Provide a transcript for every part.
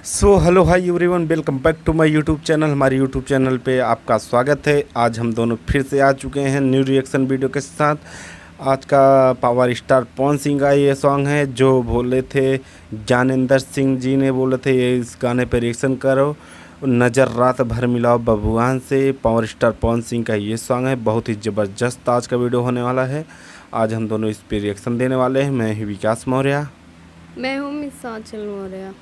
So hello hi everyone, welcome back to my YouTube channel. हमारे YouTube channel पे आपका स्वागत है। आज हम दोनों फिर से आ चुके हैं न्यू रिएक्शन वीडियो के साथ। आज का पावर स्टार पवन सिंह का ये सॉन्ग है जो बोले थे ज्ञानेंद्र सिंह जी ने बोले थे ये इस गाने पे रिएक्शन करो, नज़र रात भर मिलाओ बबुआन से। पावर स्टार पवन सिंह का ये सॉन्ग है, बहुत ही ज़बरदस्त आज का वीडियो होने वाला है। आज हम दोनों इस पर रिएक्शन देने वाले हैं। मैं ही विकास मौर्य, मैं हूँ मिस आंचल मौर्य।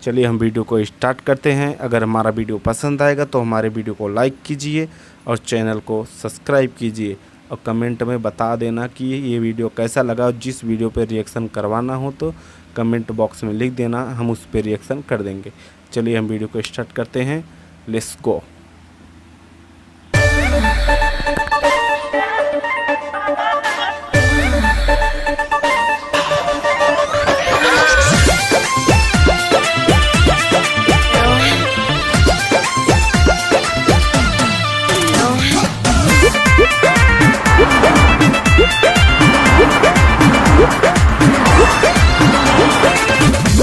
चलिए हम वीडियो को स्टार्ट करते हैं। अगर हमारा वीडियो पसंद आएगा तो हमारे वीडियो को लाइक कीजिए और चैनल को सब्सक्राइब कीजिए और कमेंट में बता देना कि ये वीडियो कैसा लगा। और जिस वीडियो पे रिएक्शन करवाना हो तो कमेंट बॉक्स में लिख देना, हम उस पर रिएक्शन कर देंगे। चलिए हम वीडियो को स्टार्ट करते हैं। Let's go.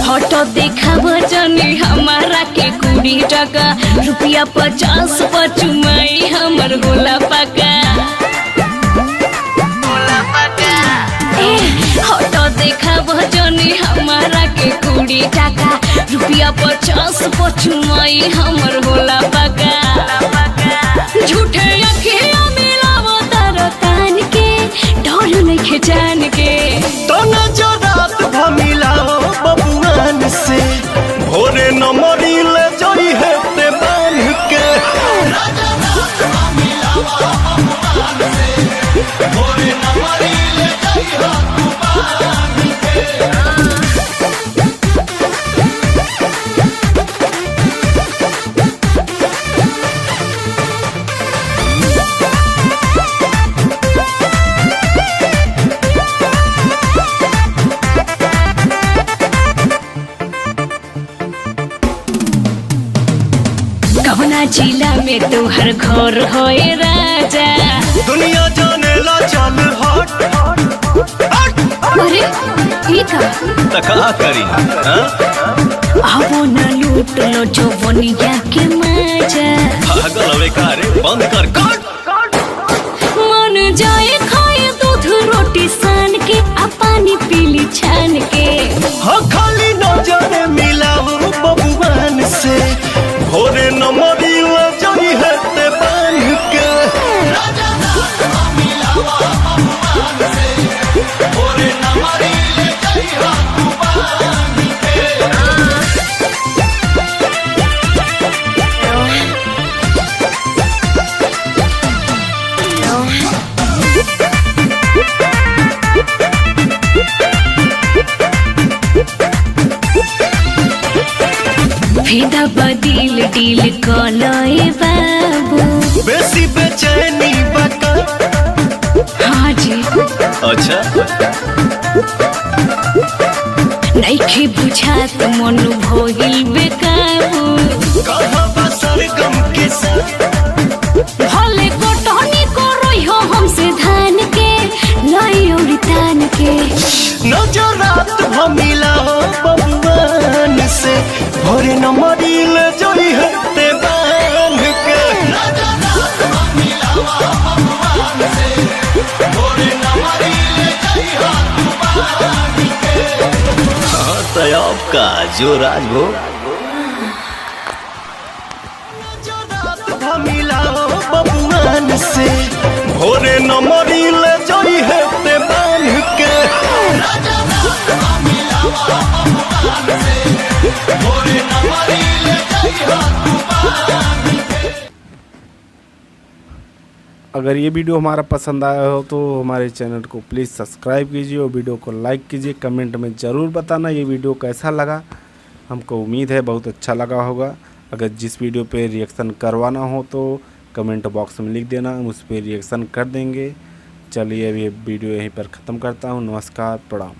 फोटो देखा बजनी हमारा के 20 टका, रुपया 50 पचुमाई हमर गोला पका। फोटो देखा बजनी हमारा के 20 टका, रुपया 50 पचुमाई हमर गोला पका। झूठे अखियां मिलावो तारो तान के, ढोल नहीं जान के तो नजरात भमिलाओ बबुआन से, भोरे न मरिले जोई है ते बांध के। भोरे न मरिले जोई है तू बांध के। कवना जिला में तोहर घर होए राजा, दुनिया जाने ला चल हट अरे ई का तका करी आवो न लूट लो जो बनिया के मजा। पागल वे कारे बंद कर कट। मन जाए खाए दूध रोटी सान के, आ पानी पीली छान के। हाँ खाली नजर मिलाओ बबुआन से, भोरे न मरिले जोई है ते बांध के। भोरे न मरिले जोई है तू बांध के। फिदा बदिल डील कलए बाबू, बेसी बेचैनी बका। हाँ जी अच्छा नइखे बुझात मन भइल बेकाबू। कहाँ बसर गम के साथ भले कोटनी करोई हो हमसे धान के, लाई और तान के। नजरात भमिलाओ बबुआन से, भोरे न मरिले जोई है ते बांध के। हाँ तो आपका जो राज हो। नजरात भमिलाओ बबुआन से, भोरे न मरिले जोई है ते बांध के। अगर ये वीडियो हमारा पसंद आया हो तो हमारे चैनल को प्लीज़ सब्सक्राइब कीजिए और वीडियो को लाइक कीजिए। कमेंट में ज़रूर बताना ये वीडियो कैसा लगा। हमको उम्मीद है बहुत अच्छा लगा होगा। अगर जिस वीडियो पे रिएक्शन करवाना हो तो कमेंट बॉक्स में लिख देना, हम उस पर रिएक्शन कर देंगे। चलिए अब ये वीडियो यहीं पर ख़त्म करता हूँ। नमस्कार, प्रणाम।